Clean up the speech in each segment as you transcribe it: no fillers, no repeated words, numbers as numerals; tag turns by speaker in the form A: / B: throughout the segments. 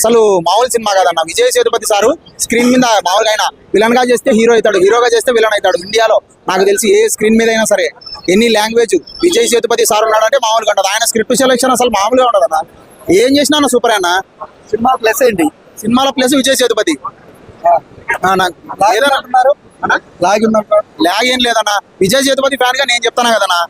A: అసలు మామూలు సినిమా కాదన్న. విజయ్ సేతుపతి సారు స్క్రీన్ మీద మామూలుగా ఆయన విలన్ గా చేస్తే హీరో అవుతాడు, హీరోగా చేస్తే విలన్ అవుతాడు. ఇండియాలో నాకు తెలిసి ఏ స్క్రీన్ మీద అయినా సరే ఎన్ని లాంగ్వేజ్ విజయ్ సేతుపతి సార్ ఉన్నాడంటే మామూలుగా ఉండదు. ఆయన స్క్రిప్ట్ సెలెక్షన్ అసలు మామూలుగా ఉండదు అన్న. ఏం చేసినా అన్న సూపర్ అన్న.
B: సినిమా ప్లస్ ఏంటి?
A: సినిమాలో ప్లస్ విజయ్ సేతుపతి. లాగ్ ఏం లేదన్న. విజయ్ సేతుపతి ఫ్యాన్ గా నేను చెప్తాను కదన్నా.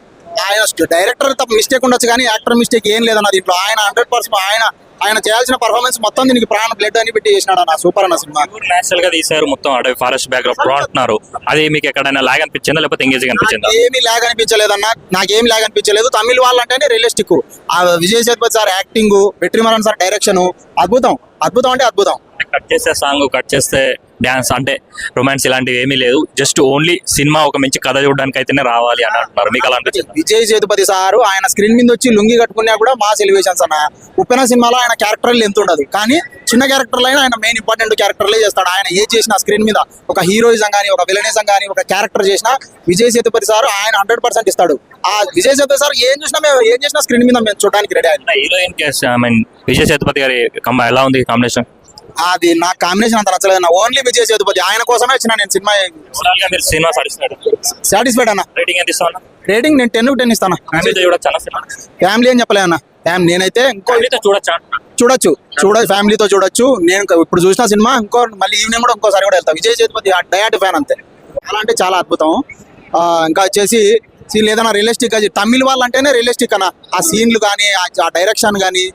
A: ఆయన డైరెక్టర్ తప్ప మిస్టేక్ ఉండొచ్చు కానీ యాక్టర్ మిస్టేక్ ఏం లేదన్న దీంట్లో. ఆయన 100% ఆయన చేయాల్సిన పర్ఫార్మెన్స్ మొత్తం దీనికి ప్రాణ బ్లడ్ అని పెట్టి చేసినాడు అన్న. సూపర్ అన్న సినిమా.
C: నేచురల్ గా తీసారు, మొత్తం అడవి ఫారెస్ట్ బ్యాక్గ్రౌండ్ అంటున్నారు. అది మీకు ఎక్కడైనా లాగ్ అనిపించిందా లేకపోతే ఎంగేజింగ్ అనిపించిందా?
A: ఏమీ లాగ్ అనిపించలేదన్న. నాకేం లాగ్ అనిపించలేదు. తమిళ వాళ్ళంటేనే రియలిస్టిక్. ఆ Vijay Sethupathi sir acting, Vetrimaaran sir direction అద్భుతం. అద్భుతం అంటే అద్భుతం.
C: కట్ చేస్తే సాంగ్, కట్ చేస్తే డాన్స్, అంటే రొమాన్స్ ఇలాంటివి ఏమీ లేదు. జస్ట్ ఓన్లీ సినిమా ఒక మంచి కథ చూడడానికి అయితేనే రావాలి అని అంటున్నారు. మీకు అలా అనిపించింది?
A: విజయ్ సేతుపతి సారు ఆయన స్క్రీన్ మీద వచ్చి లుంగి కట్టుకున్నా కూడా మాస్ ఎలివేషన్స్ అన్న. ఉప్పెన సినిమాలో ఆయన క్యారెక్టర్ ఎంత ఉండదు కానీ చిన్న క్యారెక్టర్లు అయినా ఆయన మెయిన్ ఇంపార్టెంట్ క్యారెక్టర్లే చేస్తాడు. ఆయన ఏ చేసిన స్క్రీన్ మీద ఒక హీరోయిజం కానీ, ఒక విలనిజం కానీ, ఒక క్యారెక్టర్ చేసినా విజయ్ సేతుపతి సారు ఆయన 100% ఇస్తాడు. ఆ విజయ్ సేతుపతి సార్ ఏం చేసినా స్క్రీన్ మీద మేము చూడడానికి రెడీ.
C: హీరోయిన్ విజయ్ సేతుపతి గారి ఎలా ఉంది కాంబినేషన్?
A: అది నాకు కాంబినేషన్ అంత నచ్చలేదు అన్న. ఓన్లీ విజయ్ సేతుపతి ఆయన కోసమే వచ్చిన నేను సినిమా.
C: సినిమా
A: సాటిస్ఫైడ్ అన్న.
C: రేటింగ్ ఎంత ఇస్తాను?
A: రేటింగ్ నేను 10/10 ఇస్తాను. ఫ్యామిలీ అని చెప్పలే అన్న. నేనైతే చూడొచ్చు ఫ్యామిలీతో చూడొచ్చు. నేను ఇప్పుడు చూసిన సినిమా మళ్ళీ ఈవినింగ్ కూడా ఇంకోసారి కూడా వెళ్తా. విజయ్ సేతుపతి డయాట్ ఫ్యాన్ అంతే. అలా అంటే చాలా అద్భుతం. ఇంకా వచ్చేసి సీన్లు ఏదైనా రియలిస్టిక్ గా తమిళ వాళ్ళు అంటేనే రియలిస్టిక్ అన్న. ఆ సీన్లు కానీ, ఆ డైరెక్షన్ కానీ